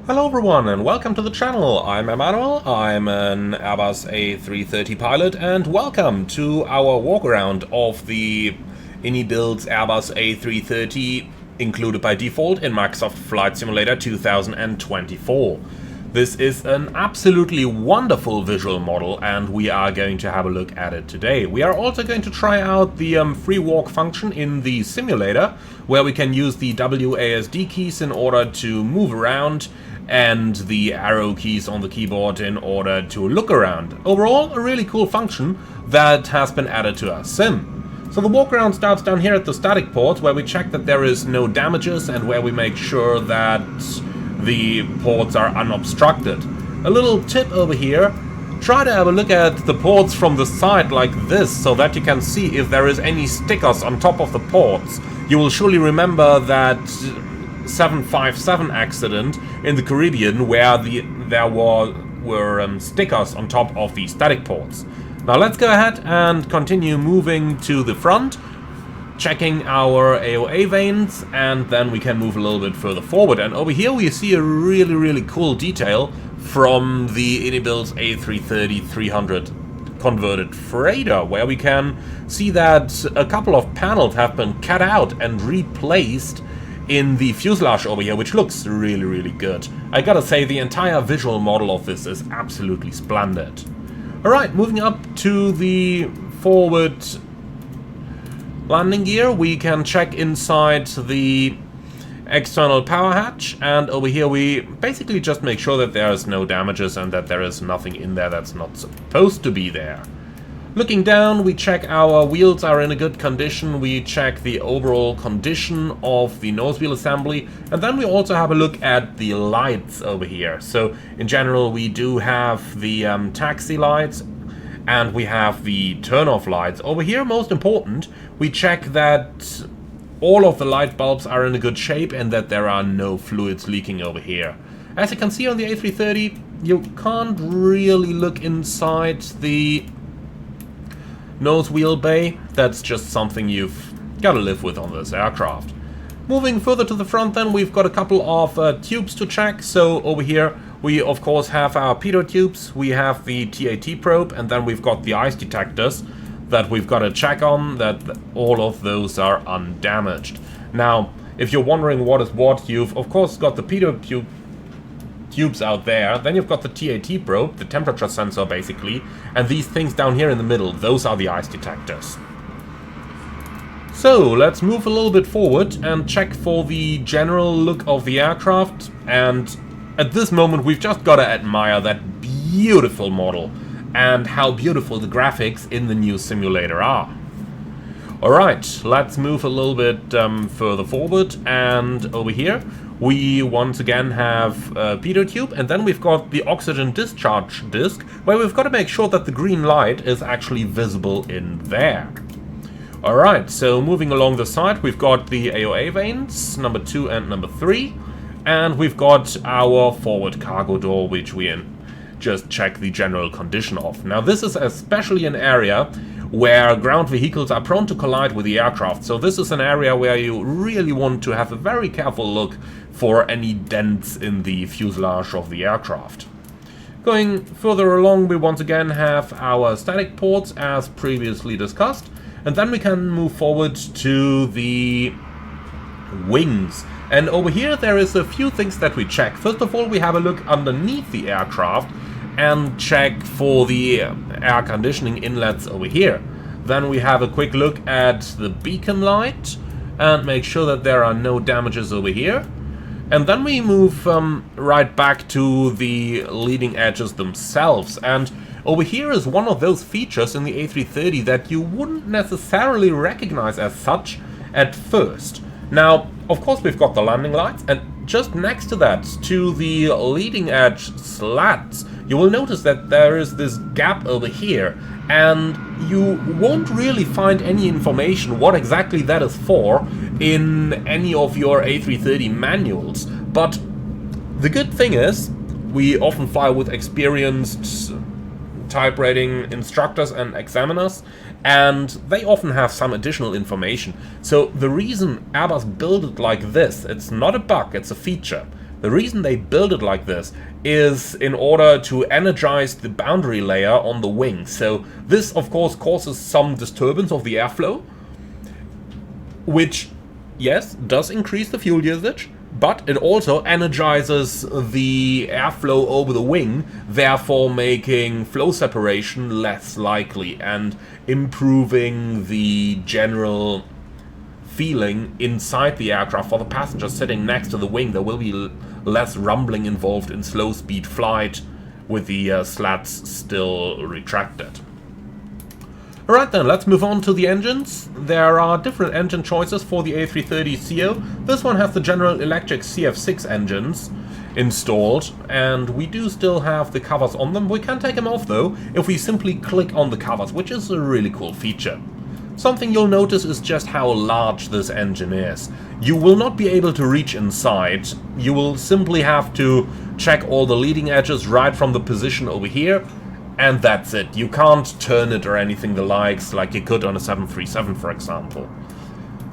Hello everyone and welcome to the channel. I'm Emmanuel, I'm an Airbus A330 pilot, and welcome to our walk around of the InnyBuilds Airbus A330 included by default in Microsoft Flight Simulator 2024. This is an absolutely wonderful visual model and we are going to have a look at it today. We are also going to try out the free walk function in the simulator, where we can use the WASD keys in order to move around and the arrow keys on the keyboard in order to look around. Overall, a really cool function that has been added to our sim. So the walk around starts down here at the static port, where we check that there is no damages and where we make sure that the ports are unobstructed. A little tip over here: try to have a look at the ports from the side like this, so that you can see if there is any stickers on top of the ports. You will surely remember that 757 accident in the Caribbean where there were stickers on top of the static ports. Now let's go ahead and continue moving to the front, checking our AOA vanes, and then we can move a little bit further forward. And over here we see a really cool detail from the InnyBuilds A330-300 converted freighter, where we can see that a couple of panels have been cut out and replaced in the fuselage over here, which looks really good. I gotta say, the entire visual model of this is absolutely splendid. Alright, moving up to the forward landing gear, we can check inside the external power hatch, and over here we basically just make sure that there is no damages and that there is nothing in there that's not supposed to be there. Looking down, we check our wheels are in a good condition, we check the overall condition of the nose wheel assembly, and then we also have a look at the lights over here. So in general we do have the taxi lights and we have the turn-off lights. Over here, most important, we check that all of the light bulbs are in a good shape and that there are no fluids leaking over here. As you can see on the A330, you can't really look inside the nose wheel bay. That's just something you've got to live with on this aircraft. Moving further to the front, then we've got a couple of tubes to check. So over here we of course have our pitot tubes, we have the TAT probe, and then we've got the ice detectors that we've got to check on, that all of those are undamaged. Now, if you're wondering what is what, you've of course got the pitot tubes out there, then you've got the TAT probe, the temperature sensor basically, and these things down here in the middle, those are the ice detectors. So let's move a little bit forward and check for the general look of the aircraft, and at this moment we've just got to admire that beautiful model and how beautiful the graphics in the new simulator are. Alright, let's move a little bit further forward, and over here we once again have a pitot tube, and then we've got the oxygen discharge disc, where we've got to make sure that the green light is actually visible in there. Alright, so moving along the side, we've got the AOA vanes, number 2 and number 3, and we've got our forward cargo door, which we just check the general condition of. Now this is especially an area where ground vehicles are prone to collide with the aircraft, so this is an area where you really want to have a very careful look for any dents in the fuselage of the aircraft. Going further along, we once again have our static ports as previously discussed, and then we can move forward to the wings. And over here there is a few things that we check. First of all, we have a look underneath the aircraft and check for the air conditioning inlets over here. Then we have a quick look at the beacon light and make sure that there are no damages over here. And then we move right back to the leading edges themselves. And over here is one of those features in the A330 that you wouldn't necessarily recognize as such at first. Now, of course, we've got the landing lights, and just next to that, to the leading edge slats, you will notice that there is this gap over here, and you won't really find any information what exactly that is for in any of your A330 manuals. But the good thing is, we often fly with experienced type rating instructors and examiners, and they often have some additional information. So the reason Airbus built it like this, it's not a bug, it's a feature. The reason they build it like this is in order to energize the boundary layer on the wing. So this, of course, causes some disturbance of the airflow, which, yes, does increase the fuel usage, but it also energizes the airflow over the wing, therefore making flow separation less likely and improving the general feeling inside the aircraft for the passengers sitting next to the wing. There will be less rumbling involved in slow speed flight with the slats still retracted. Alright then, let's move on to the engines. There are different engine choices for the A330CO. This one has the General Electric CF6 engines installed, and we do still have the covers on them. We can take them off though if we simply click on the covers, which is a really cool feature. Something you'll notice is just how large this engine is. You will not be able to reach inside. You will simply have to check all the leading edges right from the position over here, and that's it. You can't turn it or anything the likes like you could on a 737, for example.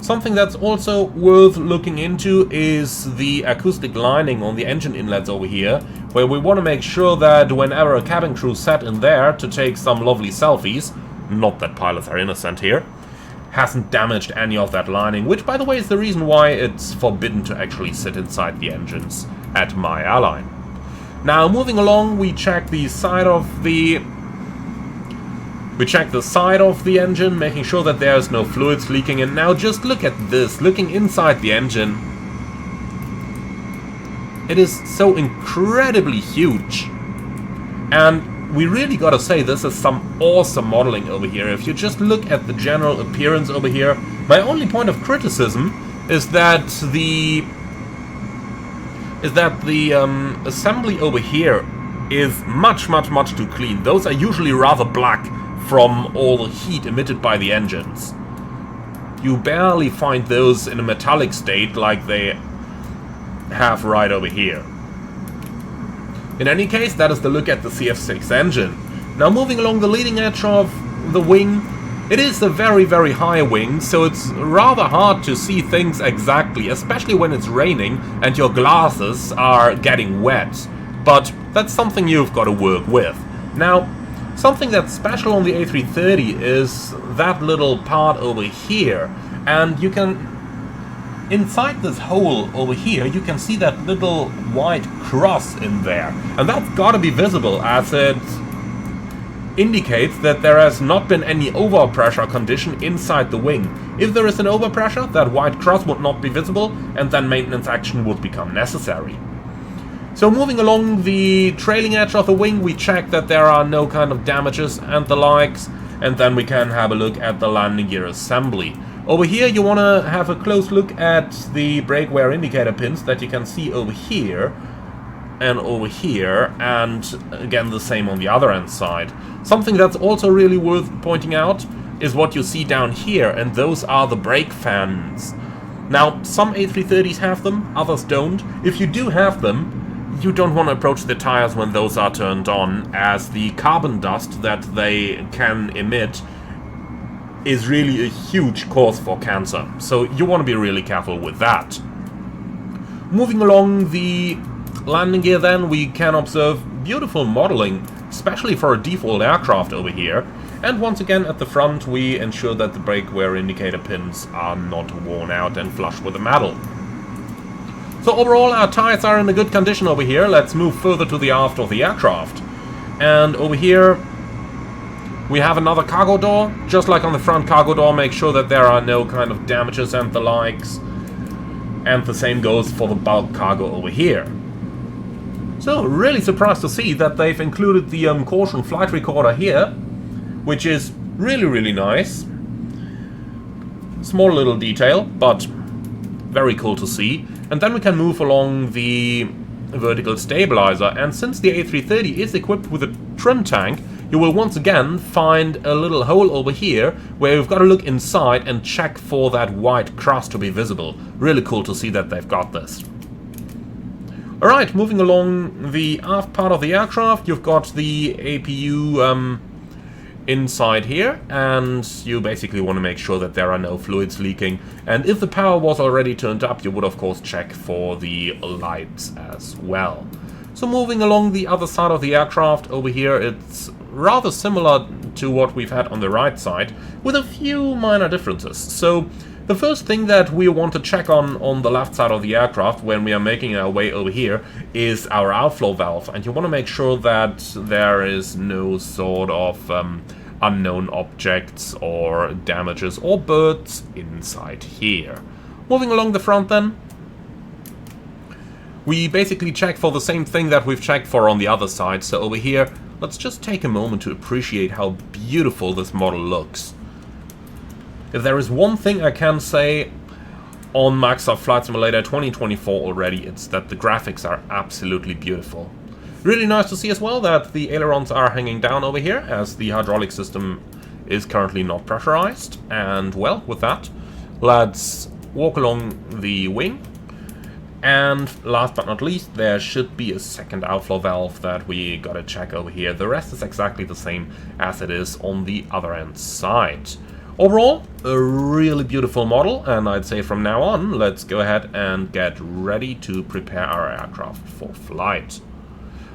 Something that's also worth looking into is the acoustic lining on the engine inlets over here, where we want to make sure that whenever a cabin crew sat in there to take some lovely selfies, not that pilots are innocent here, hasn't damaged any of that lining, which by the way is the reason why it's forbidden to actually sit inside the engines at my airline. Now, moving along, we check the side of the engine, making sure that there's no fluids leaking in. Now, just look at this, looking inside the engine. It is so incredibly huge. And we really gotta say, this is some awesome modeling over here. If you just look at the general appearance over here, my only point of criticism is that the assembly over here is much too clean. Those are usually rather black from all the heat emitted by the engines. You barely find those in a metallic state like they have right over here. In any case, that is the look at the CF6 engine. Now, moving along the leading edge of the wing, it is a very high wing, so it's rather hard to see things exactly, especially when it's raining and your glasses are getting wet. But that's something you've got to work with. Now, something that's special on the A330 is that little part over here, and you can, inside this hole over here, you can see that little white cross in there, and that's got to be visible as it indicates that there has not been any overpressure condition inside the wing. If there is an overpressure, that white cross would not be visible, and then maintenance action would become necessary. So moving along the trailing edge of the wing, we check that there are no kind of damages and the likes, and then we can have a look at the landing gear assembly. Over here you want to have a close look at the brake wear indicator pins that you can see over here and over here, and again the same on the other end side. Something that's also really worth pointing out is what you see down here, and those are the brake fans. Now, some A330s have them, others don't. If you do have them, you don't want to approach the tires when those are turned on, as the carbon dust that they can emit is really a huge cause for cancer. So you want to be really careful with that. Moving along the landing gear then, we can observe beautiful modeling, especially for a default aircraft over here. And once again at the front we ensure that the brake wear indicator pins are not worn out and flush with the metal. So overall our tires are in a good condition over here. Let's move further to the aft of the aircraft. And over here we have another cargo door. Just like on the front cargo door, make sure that there are no kind of damages and the likes. And the same goes for the bulk cargo over here. So, really surprised to see that they've included the caution flight recorder here, which is really nice. Small little detail, but very cool to see. And then we can move along the vertical stabilizer, and since the A330 is equipped with a trim tank, you will once again find a little hole over here where you've got to look inside and check for that white crust to be visible. Really cool to see that they've got this. Alright, moving along the aft part of the aircraft, you've got the APU inside here, and you basically want to make sure that there are no fluids leaking. And if the power was already turned up, you would of course check for the lights as well. So moving along the other side of the aircraft over here, it's rather similar to what we've had on the right side, with a few minor differences. So the first thing that we want to check on the left side of the aircraft when we are making our way over here is our outflow valve, and you want to make sure that there is no sort of unknown objects or damages or birds inside here. Moving along the front then, we basically check for the same thing that we've checked for on the other side. So over here, let's just take a moment to appreciate how beautiful this model looks. If there is one thing I can say on Microsoft Flight Simulator 2024 already, it's that the graphics are absolutely beautiful. Really nice to see as well that the ailerons are hanging down over here, as the hydraulic system is currently not pressurized. And well, with that, let's walk along the wing. And last but not least, there should be a second outflow valve that we gotta check over here. The rest is exactly the same as it is on the other end side. Overall, a really beautiful model, and I'd say from now on, let's go ahead and get ready to prepare our aircraft for flight.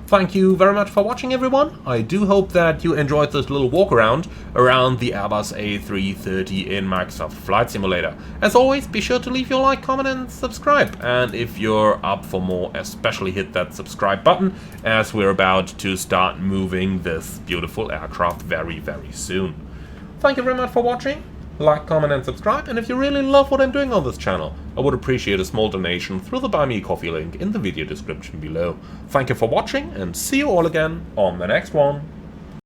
Thank you very much for watching, everyone. I do hope that you enjoyed this little walk around the Airbus A330 in Microsoft Flight Simulator. As always, be sure to leave your like, comment and subscribe. And if you're up for more, especially hit that subscribe button, as we're about to start moving this beautiful aircraft very, very soon. Thank you very much for watching. Like, comment and subscribe, and if you really love what I'm doing on this channel, I would appreciate a small donation through the Buy Me a Coffee link in the video description below. Thank you for watching, and see you all again on the next one.